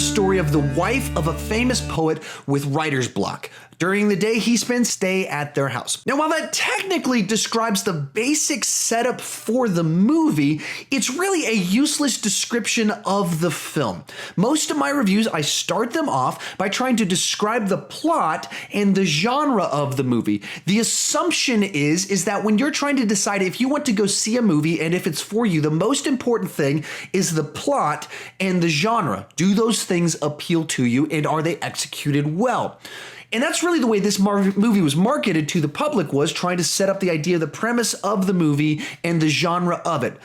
story of the wife of a famous poet with writer's block. During the day, he spends stay at their house. Now, while that technically describes the basic setup for the movie, it's really a useless description of the film. Most of my reviews, I start them off by trying to describe the plot and the genre of the movie. The assumption is that when you're trying to decide if you want to go see a movie and if it's for you, the most important thing is the plot and the genre. Do those things appeal to you, and are they executed well? And that's really the way this movie was marketed to the public, was trying to set up the idea, the premise of the movie and the genre of it.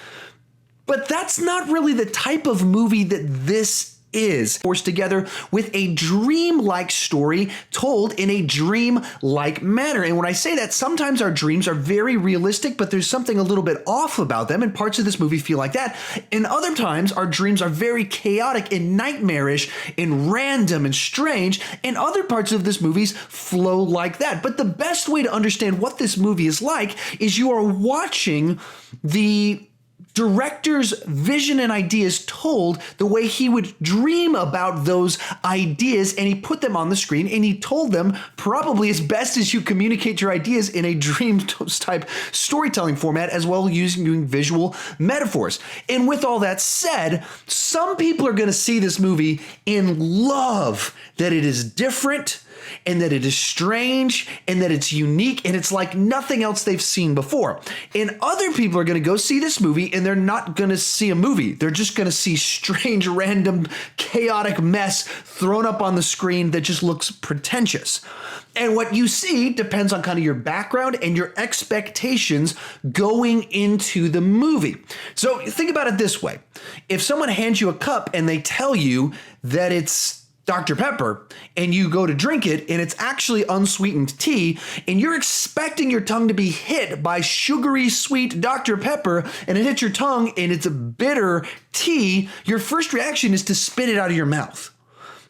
But that's not really the type of movie that this is. Forced together with a dream-like story told in a dream-like manner. And when I say that, sometimes our dreams are very realistic, but there's something a little bit off about them, and parts of this movie feel like that. And other times, our dreams are very chaotic and nightmarish and random and strange, and other parts of this movie flow like that. But the best way to understand what this movie is like is you are watching the director's vision and ideas told the way he would dream about those ideas, and he put them on the screen and he told them probably as best as you communicate your ideas in a dream type storytelling format, as well as using visual metaphors. And with all that said, some people are going to see this movie and love that it is different, and that it is strange, and that it's unique, and it's like nothing else they've seen before. And other people are going to go see this movie, and they're not going to see a movie. They're just going to see strange, random, chaotic mess thrown up on the screen that just looks pretentious. And what you see depends on kind of your background and your expectations going into the movie. So think about it this way. If someone hands you a cup and they tell you that it's Dr. Pepper, and you go to drink it, and it's actually unsweetened tea, and you're expecting your tongue to be hit by sugary sweet Dr. Pepper, and it hits your tongue, and it's a bitter tea, your first reaction is to spit it out of your mouth.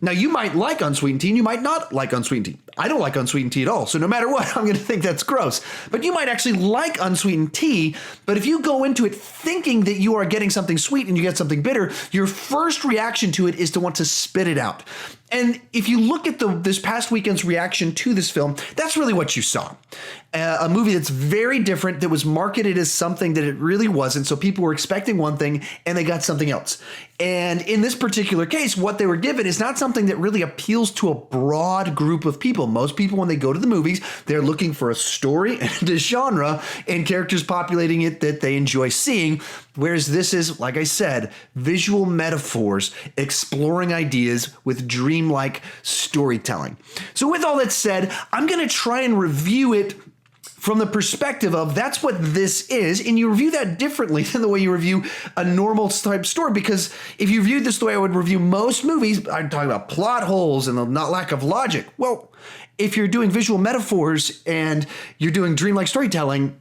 Now, you might like unsweetened tea, and you might not like unsweetened tea. I don't like unsweetened tea at all, so no matter what, I'm going to think that's gross. But you might actually like unsweetened tea, but if you go into it thinking that you are getting something sweet and you get something bitter, your first reaction to it is to want to spit it out. And if you look at this past weekend's reaction to this film, that's really what you saw. A movie that's very different, that was marketed as something that it really wasn't. So people were expecting one thing and they got something else. And in this particular case, what they were given is not something that really appeals to a broad group of people. Most people, when they go to the movies, they're looking for a story and a genre and characters populating it that they enjoy seeing. Whereas this is, like I said, visual metaphors, exploring ideas with dreamlike storytelling. So with all that said, I'm going to try and review it from the perspective of that's what this is, and you review that differently than the way you review a normal type story, because if you viewed this the way I would review most movies, I'm talking about plot holes and the lack of logic. Well, if you're doing visual metaphors and you're doing dreamlike storytelling,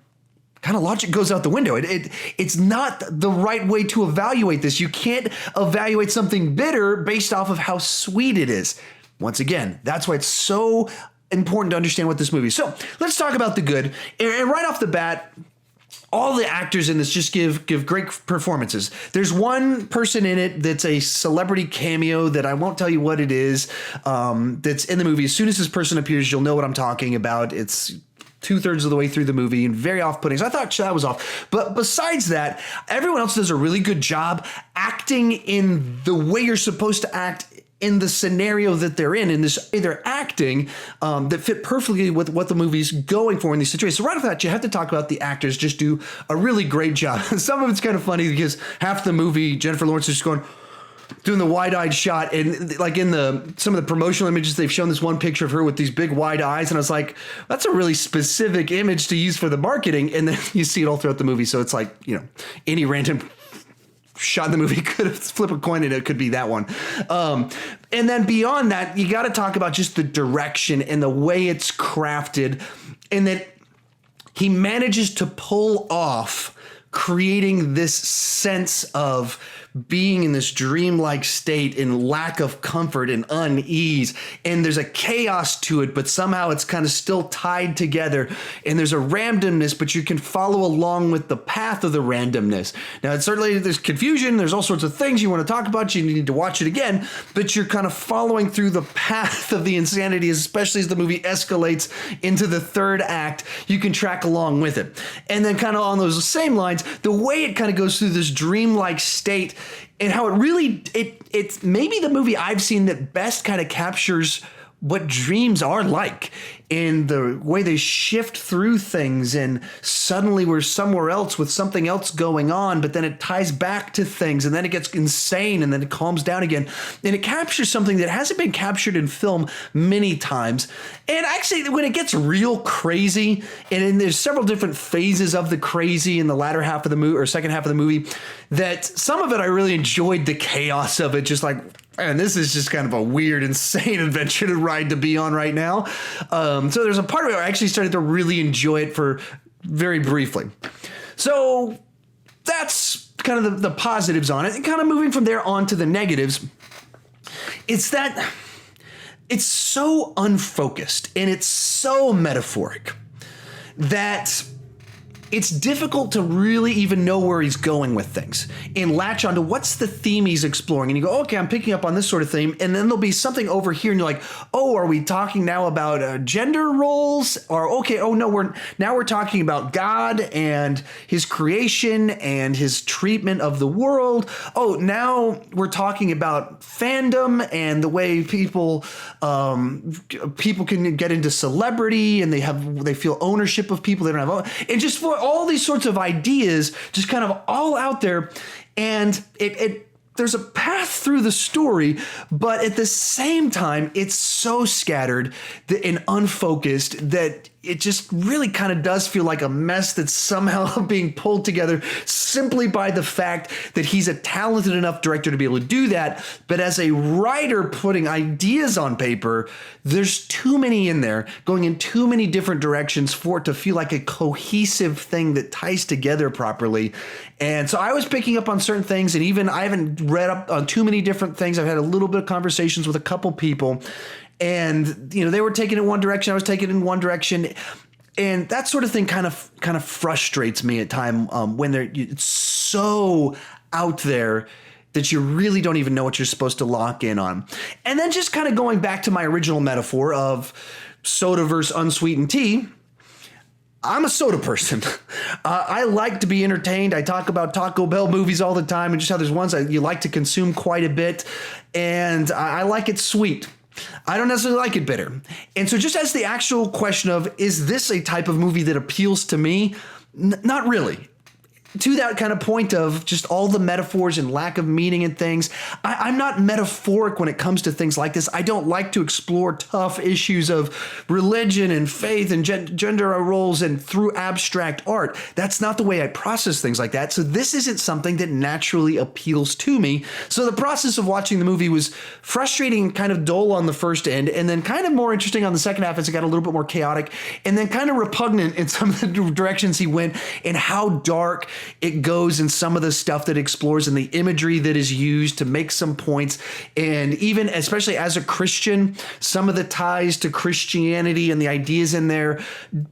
kind of logic goes out the window. It's not the right way to evaluate this. You can't evaluate something bitter based off of how sweet it is. Once again, that's why it's so important to understand what this movie is. So let's talk about the good. And right off the bat, all the actors in this just give great performances. There's one person in it that's a celebrity cameo that I won't tell you what it is, that's in the movie. As soon as this person appears, you'll know what I'm talking about. It's 2/3 of the way through the movie and very off-putting. So I thought that was off. But besides that, everyone else does a really good job acting in the way you're supposed to act in the scenario that they're in this they're acting that fit perfectly with what the movie's going for in these situations. So right off the bat, you have to talk about the actors just do a really great job. Some of it's kind of funny because half the movie, Jennifer Lawrence is just doing the wide-eyed shot, and like in some of the promotional images, they've shown this one picture of her with these big wide eyes, and I was like, that's a really specific image to use for the marketing, and then you see it all throughout the movie. So it's like, any random shot in the movie could flip a coin and it could be that one. And then beyond that, you got to talk about just the direction and the way it's crafted, and that he manages to pull off creating this sense of being in this dreamlike state in lack of comfort and unease. And there's a chaos to it, but somehow it's kind of still tied together. And there's a randomness, but you can follow along with the path of the randomness. Now, it's certainly there's confusion. There's all sorts of things you want to talk about. You need to watch it again, but you're kind of following through the path of the insanity, especially as the movie escalates into the third act. You can track along with it. And then kind of on those same lines, the way it kind of goes through this dreamlike state and how it really, it's maybe the movie I've seen that best kind of captures what dreams are like in the way they shift through things, and suddenly we're somewhere else with something else going on, but then it ties back to things, and then it gets insane, and then it calms down again. And it captures something that hasn't been captured in film many times. And actually, when it gets real crazy, and there's several different phases of the crazy in the latter half of the movie, or second half of the movie, that some of it I really enjoyed the chaos of it, just like, and this is just kind of a weird, insane adventure to ride to be on right now. So there's a part of it where I actually started to really enjoy it for very briefly. So that's kind of the positives on it. And kind of moving from there on to the negatives, it's that it's so unfocused and it's so metaphoric that it's difficult to really even know where he's going with things and latch onto what's the theme he's exploring. And you go, okay, I'm picking up on this sort of theme. And then there'll be something over here and you're like, oh, are we talking now about gender roles? Or, okay, oh no, we're talking about God and his creation and his treatment of the world. Oh, now we're talking about fandom and the way people can get into celebrity and they feel ownership of people they don't have. And just for all these sorts of ideas just kind of all out there, and there's a path through the story, but at the same time it's so scattered and unfocused that it just really kind of does feel like a mess that's somehow being pulled together simply by the fact that he's a talented enough director to be able to do that. But as a writer putting ideas on paper, there's too many in there going in too many different directions for it to feel like a cohesive thing that ties together properly. And so I was picking up on certain things, and even I haven't read up on too many different things. I've had a little bit of conversations with a couple people, and they were taking it in one direction, I was taking it in one direction, and that sort of thing kind of frustrates me at times when it's so out there that you really don't even know what you're supposed to lock in on. And then just kind of going back to my original metaphor of soda versus unsweetened tea, I'm a soda person. I like to be entertained. I talk about Taco Bell movies all the time and just how there's ones you like to consume quite a bit, and I like it sweet. I don't necessarily like it bitter. And so just as the actual question of, is this a type of movie that appeals to me? Not really. To that kind of point of just all the metaphors and lack of meaning in things, I'm not metaphoric when it comes to things like this. I don't like to explore tough issues of religion and faith and gender roles and through abstract art. That's not the way I process things like that. So this isn't something that naturally appeals to me. So the process of watching the movie was frustrating and kind of dull on the first end, and then kind of more interesting on the second half as it got a little bit more chaotic, and then kind of repugnant in some of the directions he went and how dark it goes in some of the stuff that explores and the imagery that is used to make some points. And even, especially as a Christian, some of the ties to Christianity and the ideas in there,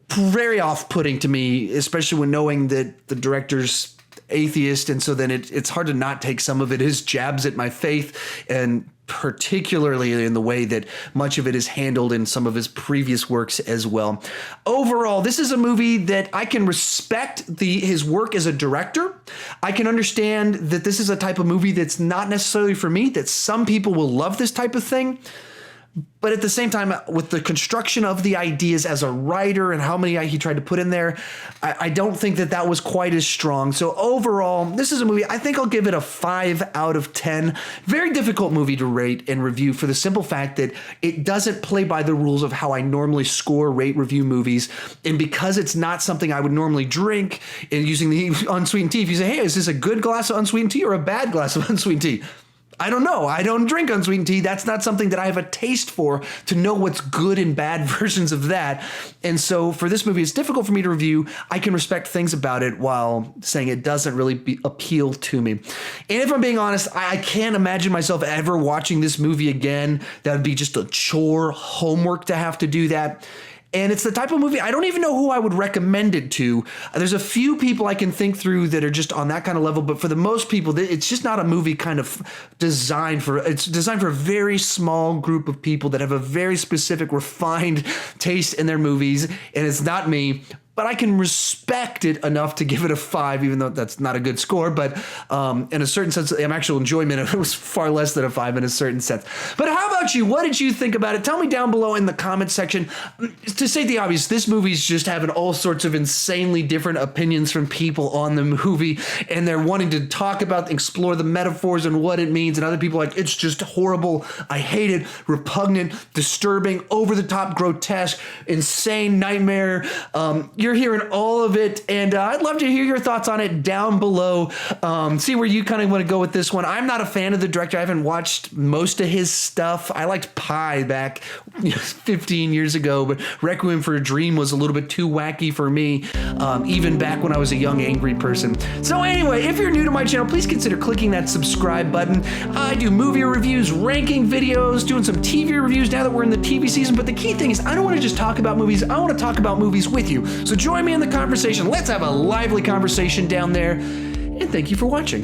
very off-putting to me, especially when knowing that the director's atheist. And so then it's hard to not take some of it as jabs at my faith, and particularly in the way that much of it is handled in some of his previous works as well. Overall, this is a movie that I can respect his work as a director. I can understand that this is a type of movie that's not necessarily for me, that some people will love this type of thing. But at the same time, with the construction of the ideas as a writer and how many he tried to put in there, I don't think that was quite as strong. So overall, this is a movie, I think I'll give it a 5 out of 10. Very difficult movie to rate and review for the simple fact that it doesn't play by the rules of how I normally score, rate, review movies. And because it's not something I would normally drink, and using the unsweetened tea, if you say, hey, is this a good glass of unsweetened tea or a bad glass of unsweetened tea? I don't know. I don't drink unsweetened tea. That's not something that I have a taste for to know what's good and bad versions of that. And so for this movie, it's difficult for me to review. I can respect things about it while saying it doesn't really appeal to me. And if I'm being honest, I can't imagine myself ever watching this movie again. That would be just a chore, homework to have to do that. And it's the type of movie, I don't even know who I would recommend it to. There's a few people I can think through that are just on that kind of level, but for the most people, it's just not a movie kind of designed for, it's designed for a very small group of people that have a very specific, refined taste in their movies, and it's not me. But I can respect it enough to give it a 5, even though that's not a good score. But in a certain sense, the actual enjoyment of it was far less than a 5 in a certain sense. But how about you? What did you think about it? Tell me down below in the comments section. To state the obvious, this movie's just having all sorts of insanely different opinions from people on the movie. And they're wanting to talk about, explore the metaphors and what it means. And other people are like, it's just horrible. I hate it. Repugnant, disturbing, over-the-top, grotesque, insane nightmare. You're hearing all of it, and I'd love to hear your thoughts on it down below. See where you kind of want to go with this one. I'm not a fan of the director. I haven't watched most of his stuff. I liked Pi back 15 years ago, but Requiem for a Dream was a little bit too wacky for me, even back when I was a young, angry person. So anyway, if you're new to my channel, please consider clicking that subscribe button. I do movie reviews, ranking videos, doing some TV reviews now that we're in the TV season, but the key thing is I don't want to just talk about movies. I want to talk about movies with you. So join me in the conversation. Let's have a lively conversation down there. And thank you for watching.